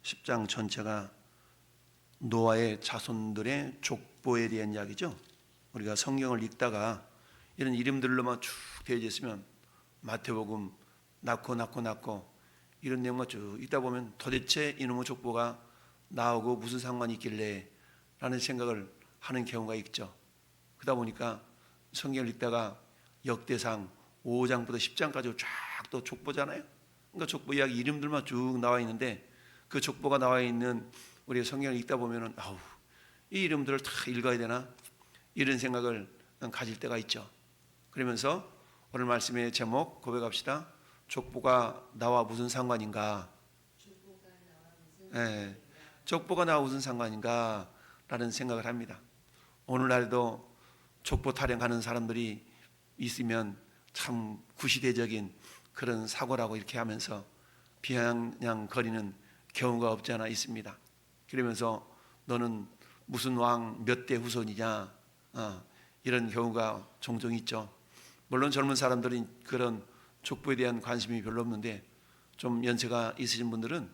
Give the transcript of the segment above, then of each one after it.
10장 전체가 노아의 자손들의 족보에 대한 이야기죠. 우리가 성경을 읽다가 이런 이름들로만 쭉 되어져 있으면 마태복음 낳고 이런 내용만 쭉 읽다 보면 도대체 이놈의 족보가 나오고 무슨 상관이 있길래 라는 생각을 하는 경우가 있죠. 그러다 보니까 성경을 읽다가 역대상 5장부터 10장까지 쫙 또 족보잖아요. 그러니까 족보 이야기 이름들만 쭉 나와 있는데 그 족보가 나와 있는 우리 성경을 읽다 보면은 이 이름들을 다 읽어야 되나 이런 생각을 가질 때가 있죠. 그러면서 오늘 말씀의 제목 고백합시다. 족보가 나와 무슨 상관인가? 족보가 나와 무슨 상관인가? 라는 생각을 합니다. 오늘날도 족보 타령하는 사람들이 있으면 참 구시대적인 그런 사고라고 이렇게 하면서 비아냥거리는 경우가 없지 않아 있습니다. 그러면서 너는 무슨 왕 몇 대 후손이냐 이런 경우가 종종 있죠. 물론 젊은 사람들은 그런 족보에 대한 관심이 별로 없는데 좀 연세가 있으신 분들은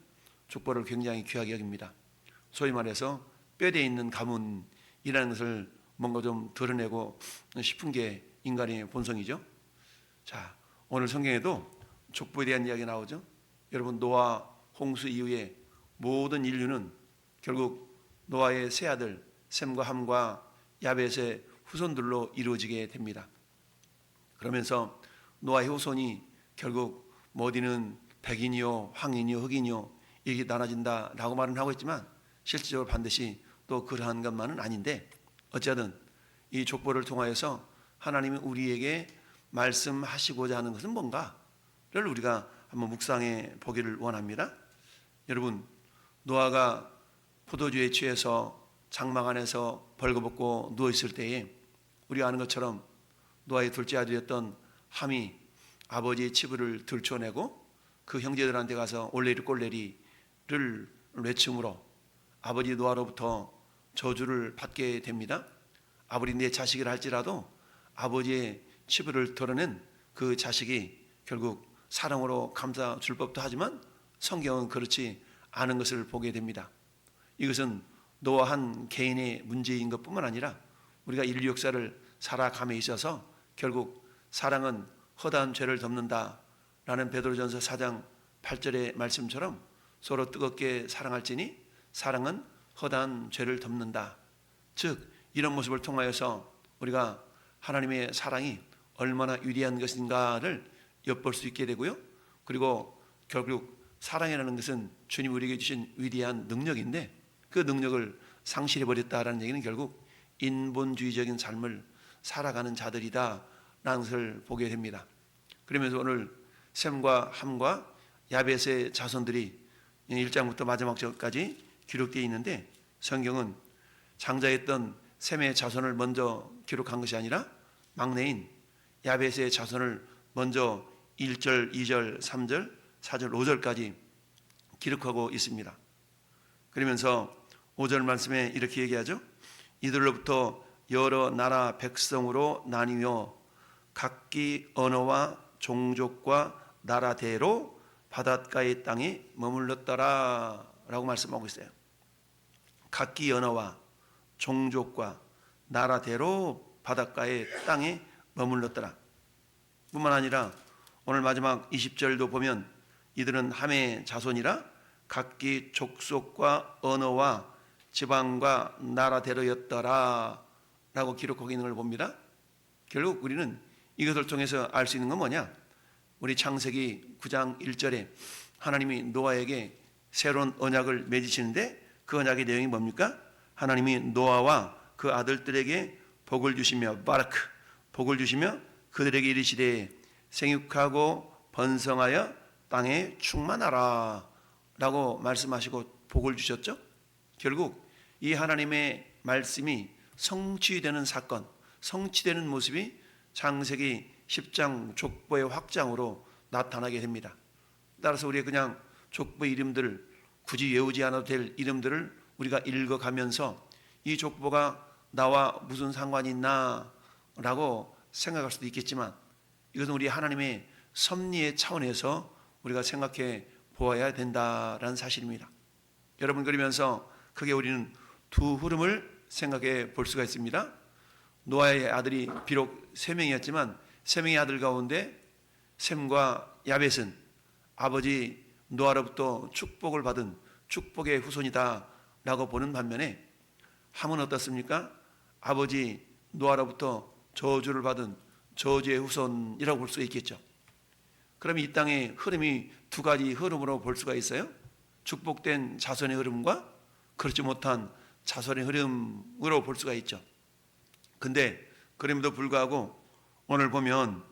족보를 굉장히 귀하게 여깁니다. 소위 말해서 뼈대에 있는 가문이라는 것을 뭔가 좀 드러내고 싶은 게 인간의 본성이죠. 자, 오늘 성경에도 족보에 대한 이야기 나오죠. 여러분, 노아 홍수 이후에 모든 인류는 결국 노아의 세 아들 셈과 함과 야벳의 후손들로 이루어지게 됩니다. 그러면서 노아의 후손이 결국 어디는 백인이요 황인이요 흑인이요 이렇게 나눠진다라고 말은 하고 있지만 실질적으로 반드시 또 그러한 것만은 아닌데 어쨌든 이 족보를 통하여서 하나님이 우리에게 말씀하시고자 하는 것은 뭔가를 우리가 한번 묵상해 보기를 원합니다. 여러분, 노아가 포도주에 취해서 장막 안에서 벌거벗고 누워있을 때에 우리가 아는 것처럼 노아의 둘째 아들이었던 함이 아버지의 치부를 들춰내고 그 형제들한테 가서 올레리 꼴레리를 외침으로 아버지 노아로부터 저주를 받게 됩니다. 아무리 내 자식이라 할지라도 아버지의 치부를 드러낸 그 자식이 결국 사랑으로 감싸줄 법도 하지만 성경은 그렇지 않은 것을 보게 됩니다. 이것은 노아 한 개인의 문제인 것뿐만 아니라 우리가 인류 역사를 살아감에 있어서 결국 사랑은 허다한 죄를 덮는다 라는 베드로전서 4장 8절의 말씀처럼 서로 뜨겁게 사랑할지니 사랑은 허다한 죄를 덮는다. 즉 이런 모습을 통하여서 우리가 하나님의 사랑이 얼마나 위대한 것인가를 엿볼 수 있게 되고요. 그리고 결국 사랑이라는 것은 주님 우리에게 주신 위대한 능력인데 그 능력을 상실해버렸다라는 얘기는 결국 인본주의적인 삶을 살아가는 자들이다 라는 것을 보게 됩니다. 그러면서 오늘 셈과 함과 야벳의 자손들이 1장부터 마지막 절까지 기록되어 있는데 성경은 장자였던 셈의 자손을 먼저 기록한 것이 아니라 막내인 야벳의 자손을 먼저 1절, 2절, 3절, 4절, 5절까지 기록하고 있습니다. 그러면서 5절 말씀에 이렇게 얘기하죠. 이들로부터 여러 나라 백성으로 나뉘어 각기 언어와 종족과 나라대로 바닷가의 땅에 머물렀더라 라고 말씀하고 있어요. 각기 언어와 종족과 나라대로 바닷가의 땅에 머물렀더라 뿐만 아니라 오늘 마지막 20절도 보면 이들은 함의 자손이라 각기 족속과 언어와 지방과 나라대로였더라 라고 기록하고 있는 걸 봅니다. 결국 우리는 이것을 통해서 알 수 있는 건 뭐냐? 우리 창세기 9장 1절에 하나님이 노아에게 새로운 언약을 맺으시는데 그 언약의 내용이 뭡니까? 하나님이 노아와 그 아들들에게 복을 주시며 바라크 복을 주시며 그들에게 이르시되 생육하고 번성하여 땅에 충만하라 라고 말씀하시고 복을 주셨죠. 결국 이 하나님의 말씀이 성취되는 사건, 성취되는 모습이 창세기 10장 족보의 확장으로 나타나게 됩니다. 따라서 우리 그냥 족보 이름들을 굳이 외우지 않아도 될 이름들을 우리가 읽어가면서 이 족보가 나와 무슨 상관이 있나 라고 생각할 수도 있겠지만 이것은 우리 하나님의 섭리의 차원에서 우리가 생각해 보아야 된다라는 사실입니다. 여러분, 그러면서 크게 우리는 두 흐름을 생각해 볼 수가 있습니다. 노아의 아들이 비록 3명이었지만 3명의 아들 가운데 셈과 야벳은 아버지 노아로부터 축복을 받은 축복의 후손이다 라고 보는 반면에 함은 어떻습니까? 아버지 노아로부터 저주를 받은 저주의 후손이라고 볼 수가 있겠죠. 그럼 이 땅의 흐름이 두 가지 흐름으로 볼 수가 있어요. 축복된 자손의 흐름과 그렇지 못한 자손의 흐름으로 볼 수가 있죠. 근데 그럼에도 불구하고 오늘 보면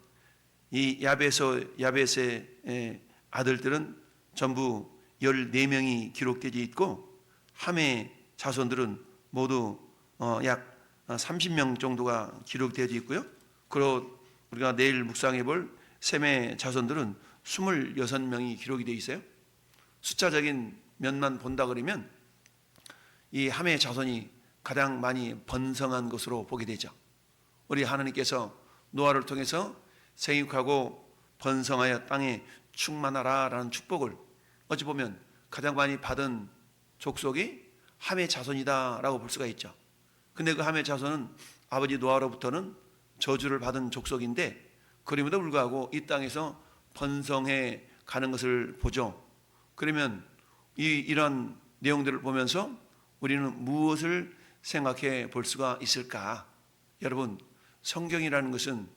이 야벳의 아들들은 전부 14명이 기록되어 있고 함의 자손들은 모두 약 30명 정도가 기록되어 있고요. 그리고 우리가 내일 묵상해 볼 셈의 자손들은 26명이 기록이 되어 있어요. 숫자적인 면만 본다 그러면 이 함의 자손이 가장 많이 번성한 것으로 보게 되죠. 우리 하나님께서 노아를 통해서 생육하고 번성하여 땅에 충만하라 라는 축복을 어찌 보면 가장 많이 받은 족속이 함의 자손이다 라고 볼 수가 있죠. 근데 그 함의 자손은 아버지 노아로부터는 저주를 받은 족속인데 그럼에도 불구하고 이 땅에서 번성해 가는 것을 보죠. 그러면 이런 내용들을 보면서 우리는 무엇을 생각해 볼 수가 있을까? 여러분, 성경이라는 것은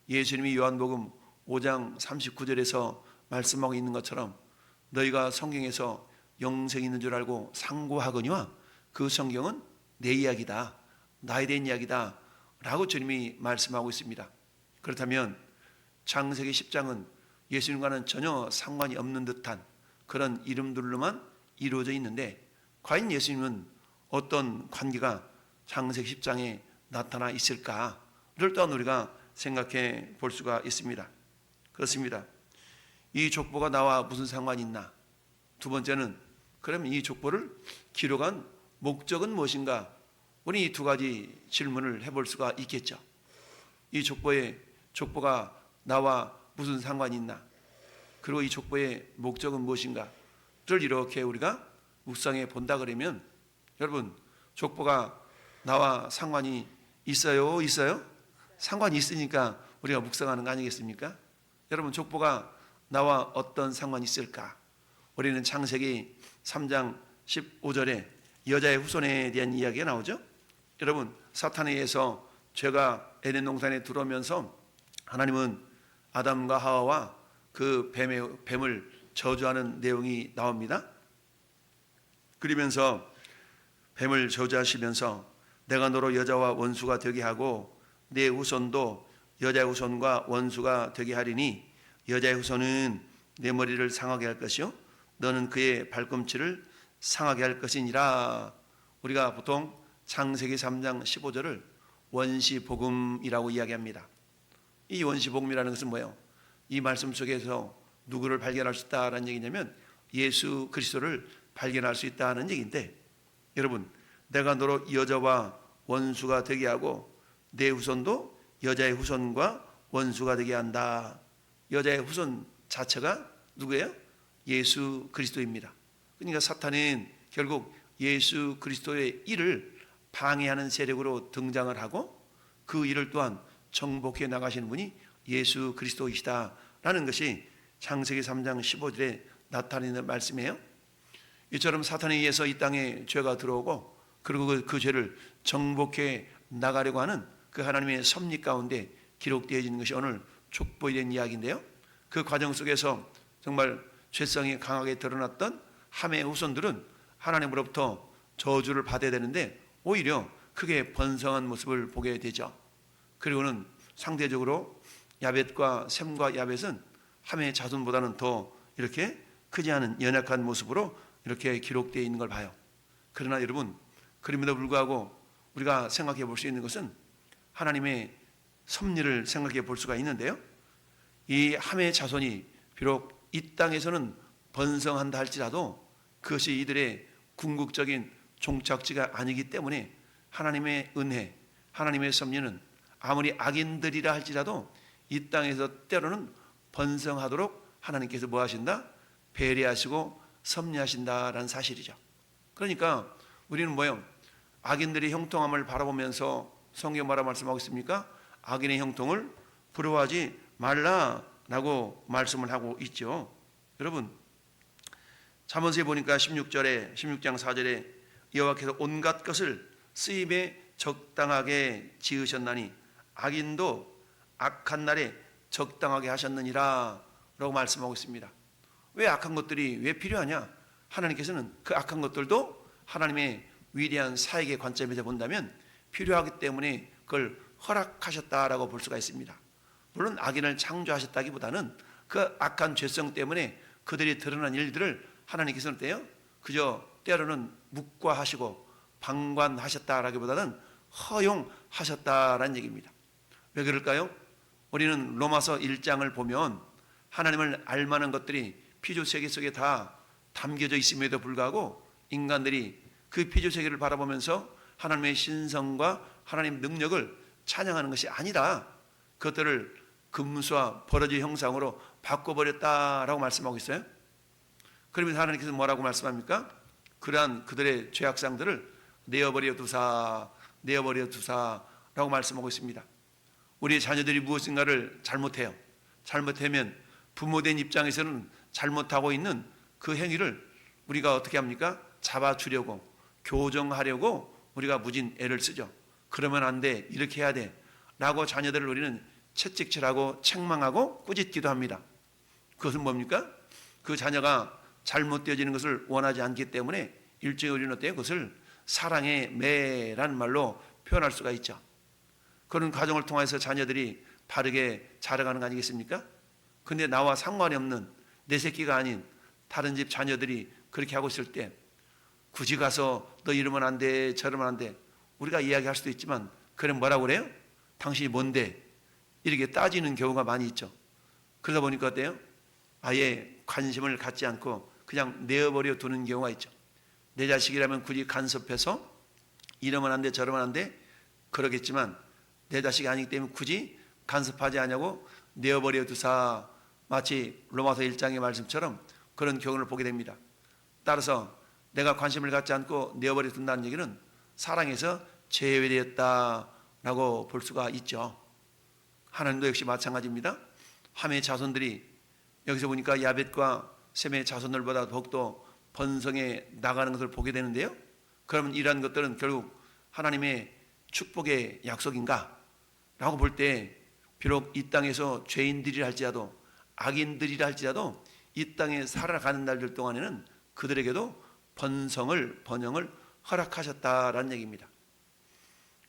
예수님이 요한복음 5장 39절에서 말씀하고 있는 것처럼 너희가 성경에서 영생이 있는 줄 알고 상고하거니와 그 성경은 내 이야기다, 나에 대한 이야기다 라고 주님이 말씀하고 있습니다. 그렇다면 창세기 10장은 예수님과는 전혀 상관이 없는 듯한 그런 이름들로만 이루어져 있는데 과연 예수님은 어떤 관계가 창세기 10장에 나타나 있을까를 또한 우리가 생각해 볼 수가 있습니다. 그렇습니다. 이 족보가 나와 무슨 상관이 있나? 두 번째는 그럼 이 족보를 기록한 목적은 무엇인가? 우리 이 두 가지 질문을 해볼 수가 있겠죠. 이 족보가 나와 무슨 상관이 있나? 그리고 이 족보의 목적은 무엇인가를 이렇게 우리가 묵상해 본다 그러면 여러분, 족보가 나와 상관이 있어요? 상관이 있으니까 우리가 묵상하는 거 아니겠습니까? 여러분, 족보가 나와 어떤 상관이 있을까? 우리는 창세기 3장 15절에 여자의 후손에 대한 이야기가 나오죠. 여러분, 사탄에 의해서 죄가 에덴 동산에 들어오면서 하나님은 아담과 하와와 그 뱀을 저주하는 내용이 나옵니다. 그러면서 뱀을 저주하시면서 내가 너로 여자와 원수가 되게 하고 내 후손도 여자의 후손과 원수가 되게 하리니 여자의 후손은 내 머리를 상하게 할 것이요 너는 그의 발꿈치를 상하게 할 것이니라. 우리가 보통 창세기 3장 15절을 원시복음이라고 이야기합니다. 이 원시복음이라는 것은 뭐예요? 이 말씀 속에서 누구를 발견할 수 있다는 얘기냐면 예수 그리스도를 발견할 수 있다는 얘기인데 여러분, 내가 너로 여자와 원수가 되게 하고 내 후손도 여자의 후손과 원수가 되게 한다. 여자의 후손 자체가 누구예요? 예수 그리스도입니다. 그러니까 사탄은 결국 예수 그리스도의 일을 방해하는 세력으로 등장을 하고 그 일을 또한 정복해 나가시는 분이 예수 그리스도이시다라는 것이 창세기 3장 15절에 나타내는 말씀이에요. 이처럼 사탄에 의해서 이 땅에 죄가 들어오고 그리고 그 죄를 정복해 나가려고 하는 그 하나님의 섭리 가운데 기록되어지는 것이 오늘 족보에 대한 이야기인데요. 그 과정 속에서 정말 죄성이 강하게 드러났던 함의 후손들은 하나님으로부터 저주를 받아야 되는데 오히려 크게 번성한 모습을 보게 되죠. 그리고는 상대적으로 야벳과 셈과 야벳은 함의 자손보다는 더 이렇게 크지 않은 연약한 모습으로 이렇게 기록되어 있는 걸 봐요. 그러나 여러분, 그럼에도 불구하고 우리가 생각해 볼 수 있는 것은 하나님의 섭리를 생각해 볼 수가 있는데요. 이 함의 자손이 비록 이 땅에서는 번성한다 할지라도 그것이 이들의 궁극적인 종착지가 아니기 때문에 하나님의 은혜, 하나님의 섭리는 아무리 악인들이라 할지라도 이 땅에서 때로는 번성하도록 하나님께서 뭐 하신다? 배려하시고 섭리하신다라는 사실이죠. 그러니까 우리는 뭐예요? 악인들의 형통함을 바라보면서 성경 뭐라 말씀하고 있습니까? 악인의 형통을 부러워하지 말라라고 말씀을 하고 있죠. 여러분, 잠언서에 보니까 16장 4절에 여호와께서 온갖 것을 쓰임에 적당하게 지으셨나니 악인도 악한 날에 적당하게 하셨느니라 라고 말씀하고 있습니다. 왜 악한 것들이 왜 필요하냐? 하나님께서는 그 악한 것들도 하나님의 위대한 사역의 관점에서 본다면 필요하기 때문에 그걸 허락하셨다라고 볼 수가 있습니다. 물론 악인을 창조하셨다기보다는 그 악한 죄성 때문에 그들이 드러난 일들을 하나님께서는 어때요? 그저 때로는 묵과하시고 방관하셨다라기보다는 허용하셨다라는 얘기입니다. 왜 그럴까요? 우리는 로마서 1장을 보면 하나님을 알만한 것들이 피조세계 속에 다 담겨져 있음에도 불구하고 인간들이 그 피조세계를 바라보면서 하나님의 신성과 하나님의 능력을 찬양하는 것이 아니라 그것들을 금수와 버러지 형상으로 바꿔버렸다라고 말씀하고 있어요. 그러면서 하나님께서 뭐라고 말씀합니까? 그러한 그들의 죄악상들을 내어버려 두사라고 말씀하고 있습니다. 우리의 자녀들이 무엇인가를 잘못해요. 잘못하면 부모된 입장에서는 잘못하고 있는 그 행위를 우리가 어떻게 합니까? 잡아주려고, 교정하려고 우리가 무진 애를 쓰죠. 그러면 안 돼, 이렇게 해야 돼 라고 자녀들을 우리는 채찍질하고 책망하고 꾸짖기도 합니다. 그것은 뭡니까? 그 자녀가 잘못되어지는 것을 원하지 않기 때문에 일종의 우리는 어때요? 그것을 사랑의 매라는 말로 표현할 수가 있죠. 그런 과정을 통해서 자녀들이 바르게 자라가는 거 아니겠습니까? 근데 나와 상관이 없는 내 새끼가 아닌 다른 집 자녀들이 그렇게 하고 있을 때 굳이 가서 너 이러면 안 돼, 저러면 안 돼, 우리가 이야기할 수도 있지만 그럼 뭐라고 그래요? 당신이 뭔데? 이렇게 따지는 경우가 많이 있죠. 그러다 보니까 어때요? 아예 관심을 갖지 않고 그냥 내어버려 두는 경우가 있죠. 내 자식이라면 굳이 간섭해서 이러면 안 돼, 저러면 안 돼 그러겠지만 내 자식이 아니기 때문에 굳이 간섭하지 않냐고 내어버려 두사, 마치 로마서 1장의 말씀처럼 그런 경우를 보게 됩니다. 따라서 내가 관심을 갖지 않고 내어버려 둔다는 얘기는 사랑에서 제외되었다라고 볼 수가 있죠. 하나님도 역시 마찬가지입니다. 함의 자손들이 여기서 보니까 야벳과 셈의 자손들보다 더욱더 번성해 나가는 것을 보게 되는데요. 그러면 이러한 것들은 결국 하나님의 축복의 약속인가? 라고 볼 때 비록 이 땅에서 죄인들이라 할지라도 악인들이라 할지라도 이 땅에 살아가는 날들 동안에는 그들에게도 번영을 허락하셨다라는 얘기입니다.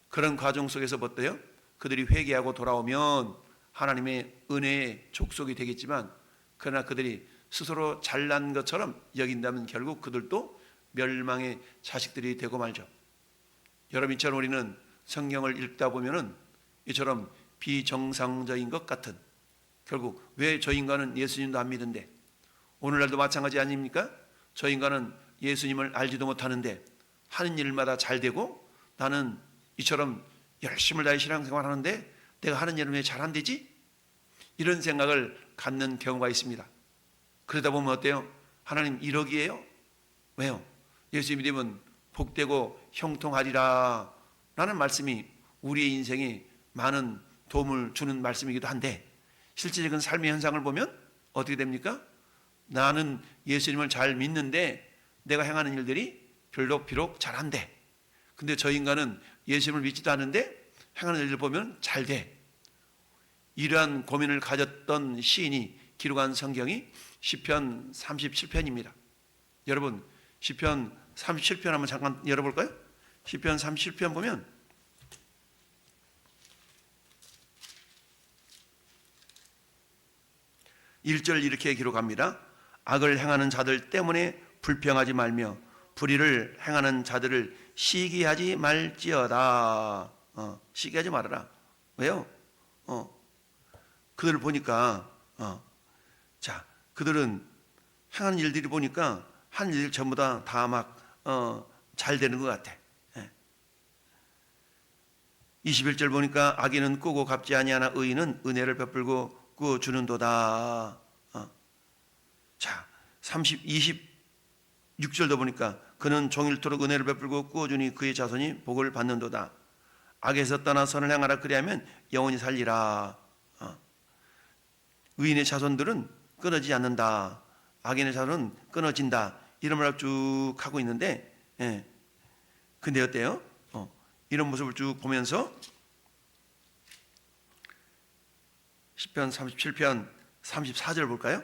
그런 과정 속에서 어때요? 그들이 회개하고 돌아오면 하나님의 은혜의 족속이 되겠지만 그러나 그들이 스스로 잘난 것처럼 여긴다면 결국 그들도 멸망의 자식들이 되고 말죠. 여러분, 이처럼 우리는 성경을 읽다 보면은 이처럼 비정상적인 것 같은, 결국 왜 저 인간은 예수님도 안 믿는데, 오늘날도 마찬가지 아닙니까? 저 인간은 예수님을 알지도 못하는데 하는 일마다 잘 되고 나는 이처럼 열심을 다해 신앙생활 하는데 내가 하는 일은 왜 잘 안 되지? 이런 생각을 갖는 경우가 있습니다. 그러다 보면 어때요? 하나님 이러기에요? 왜요? 예수 믿으면 복되고 형통하리라 라는 말씀이 우리의 인생에 많은 도움을 주는 말씀이기도 한데 실질적인 삶의 현상을 보면 어떻게 됩니까? 나는 예수님을 잘 믿는데 내가 행하는 일들이 비록 잘 안 돼. 근데 저 인간은 예수님을 믿지도 않는데 행하는 일을 보면 잘 돼. 이러한 고민을 가졌던 시인이 기록한 성경이 시편 37편입니다. 여러분, 시편 37편 한번 잠깐 열어볼까요? 시편 37편 보면 1절 이렇게 기록합니다. 악을 행하는 자들 때문에 불평하지 말며 불의를 행하는 자들을 시기하지 말지어다. 시기하지 말아라. 왜요? 그들을 보니까 자, 그들은 행하는 일들이 보니까 한 일 전부 다 막 잘 되는 것 같아. 21절 보니까 악인은 꾸고 갚지 아니하나 의인은 은혜를 베풀고 꾸어주는도다. 자, 6절도 보니까 그는 종일토록 은혜를 베풀고 꾸어주니 그의 자손이 복을 받는도다. 악에서 떠나 선을 행하라. 그리하면 영원히 살리라. 의인의 자손들은 끊어지지 않는다. 악인의 자손은 끊어진다. 이런 말을 쭉 하고 있는데, 근데 어때요? 이런 모습을 쭉 보면서 시편 37편 34절 볼까요?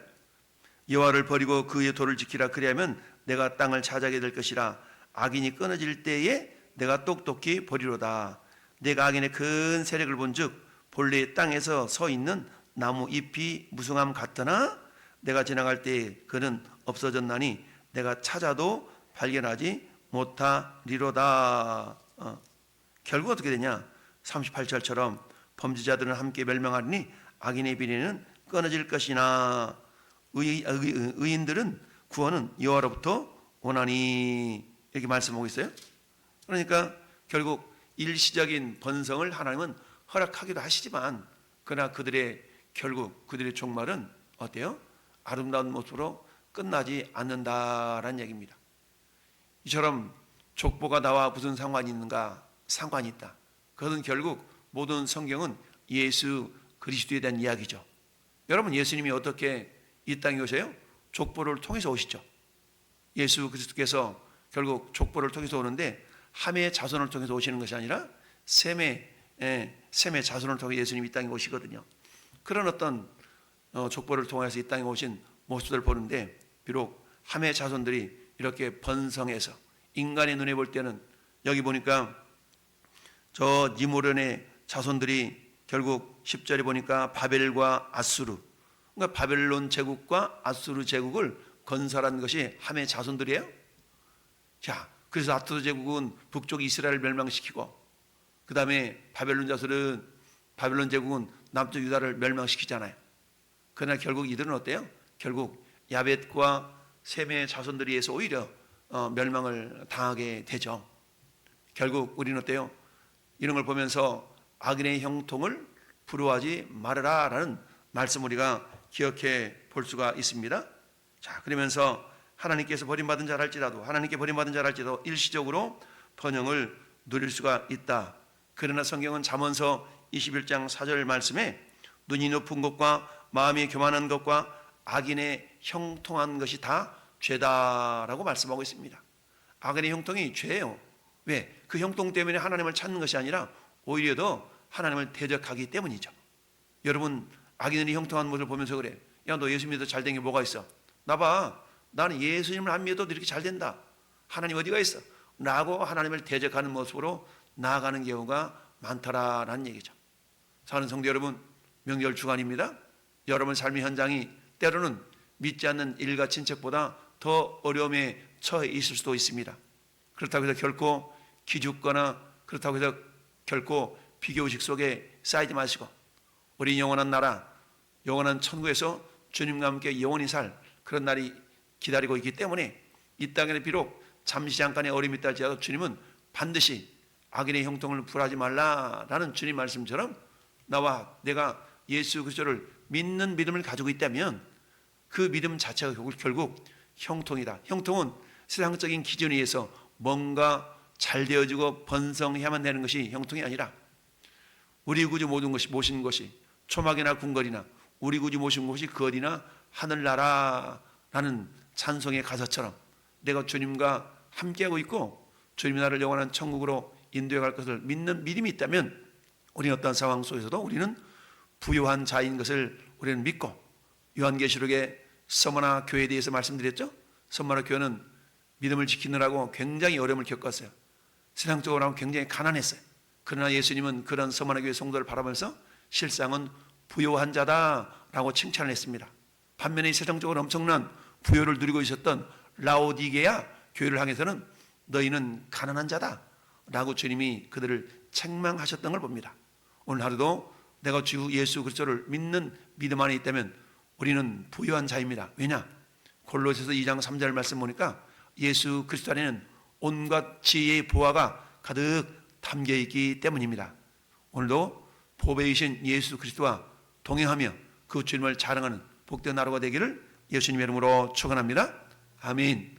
여호와를 버리고 그의 도를 지키라. 그리하면 내가 땅을 차지하게 될 것이라. 악인이 끊어질 때에 내가 똑똑히 보리로다. 내가 악인의 큰 세력을 본즉 본래 땅에서 서 있는 나무 잎이 무성함 같으나 내가 지나갈 때에 그는 없어졌나니 내가 찾아도 발견하지 못하리로다. 결국 어떻게 되냐? 38절처럼 범죄자들은 함께 멸망하리니 악인의 비리는 끊어질 것이나 의인들은 구원은 여호와로부터 오나니. 이렇게 말씀하고 있어요. 그러니까 결국 일시적인 번성을 하나님은 허락하기도 하시지만 그러나 결국 그들의 종말은 어때요? 아름다운 모습으로 끝나지 않는다라는 얘기입니다. 이처럼 족보가 나와 무슨 상관이 있는가? 상관이 있다. 그것은 결국 모든 성경은 예수 그리스도에 대한 이야기죠. 여러분, 예수님이 어떻게 이 땅에 오세요? 족보를 통해서 오시죠. 예수 그리스도께서 결국 족보를 통해서 오는데 함의 자손을 통해서 오시는 것이 아니라 셈의 자손을 통해 예수님이 이 땅에 오시거든요. 그런 어떤 족보를 통해서 이 땅에 오신 모습들을 보는데 비록 함의 자손들이 이렇게 번성해서 인간의 눈에 볼 때는 여기 보니까 저 니므론의 자손들이 결국 10절에 보니까 바벨과 아수르, 그러니까 바벨론 제국과 아수르 제국을 건설한 것이 함의 자손들이에요. 자, 그래서 아수르 제국은 북쪽 이스라엘을 멸망시키고 그 다음에 바벨론 제국은 남쪽 유다를 멸망시키잖아요. 그러나 결국 이들은 어때요? 결국 야벳과 셈의 자손들에 의해서 오히려 멸망을 당하게 되죠. 결국 우리는 어때요? 이런 걸 보면서 악인의 형통을 부러워하지 말아라 라는 말씀 우리가 기억해 볼 수가 있습니다. 자, 그러면서 하나님께서 버림받은 자랄지라도 일시적으로 번영을 누릴 수가 있다. 그러나 성경은 잠언서 21장 4절 말씀에 눈이 높은 것과 마음이 교만한 것과 악인의 형통한 것이 다 죄다라고 말씀하고 있습니다. 악인의 형통이 죄예요. 왜? 그 형통 때문에 하나님을 찾는 것이 아니라 오히려 더 하나님을 대적하기 때문이죠. 여러분, 악인들이 형통한 모습을 보면서 그래. 야, 너 예수 믿어도 잘된 게 뭐가 있어? 나봐. 나는 예수님을 안 믿어도 이렇게 잘 된다. 하나님 어디가 있어? 라고 하나님을 대적하는 모습으로 나아가는 경우가 많다라는 얘기죠. 사랑하는 성도 여러분, 명절 주간입니다. 여러분 삶의 현장이 때로는 믿지 않는 일가 친척보다 더 어려움에 처해 있을 수도 있습니다. 그렇다고 해서 결코 기죽거나 그렇다고 해서 결코 비교의식 속에 쌓이지 마시고 우리 영원한 나라, 영원한 천국에서 주님과 함께 영원히 살 그런 날이 기다리고 있기 때문에 이 땅에는 비록 잠시 잠깐의 어려움이 있다 할지라도 주님은 반드시 악인의 형통을 불하지 말라라는 주님 말씀처럼 나와 내가 예수 그리스도를 믿는 믿음을 가지고 있다면 그 믿음 자체가 결국 형통이다. 형통은 세상적인 기준에 의해서 뭔가 잘 되어지고 번성해야만 되는 것이 형통이 아니라 우리 구주 모신 것이 초막이나 궁궐이나 우리 구주 모신 곳이 그 어디나 하늘나라라는 찬송의 가사처럼 내가 주님과 함께하고 있고 주님이 나를 영원한 천국으로 인도해 갈 것을 믿는 믿음이 있다면 우리는 어떤 상황 속에서도 우리는 부요한 자인 것을 우리는 믿고 요한계시록의 서머나 교회에 대해서 말씀드렸죠. 서머나 교회는 믿음을 지키느라고 굉장히 어려움을 겪었어요. 세상적으로 하면 굉장히 가난했어요. 그러나 예수님은 그런 서머나 교회 성도를 바라보면서 실상은 부요한 자다라고 칭찬을 했습니다. 반면에 세상적으로 엄청난 부요를 누리고 있었던 라오디게아 교회를 향해서는 너희는 가난한 자다라고 주님이 그들을 책망하셨던 걸 봅니다. 오늘 하루도 내가 주 예수 그리스도를 믿는 믿음 안에 있다면 우리는 부요한 자입니다. 왜냐? 골로새서 2장 3절 말씀 보니까 예수 그리스도 안에는 온갖 지혜의 보화가 가득 담겨 있기 때문입니다. 오늘도 보배이신 예수 그리스도와 동행하며 그 주님을 자랑하는 복된 하루가 되기를 예수님의 이름으로 축원합니다. 아멘.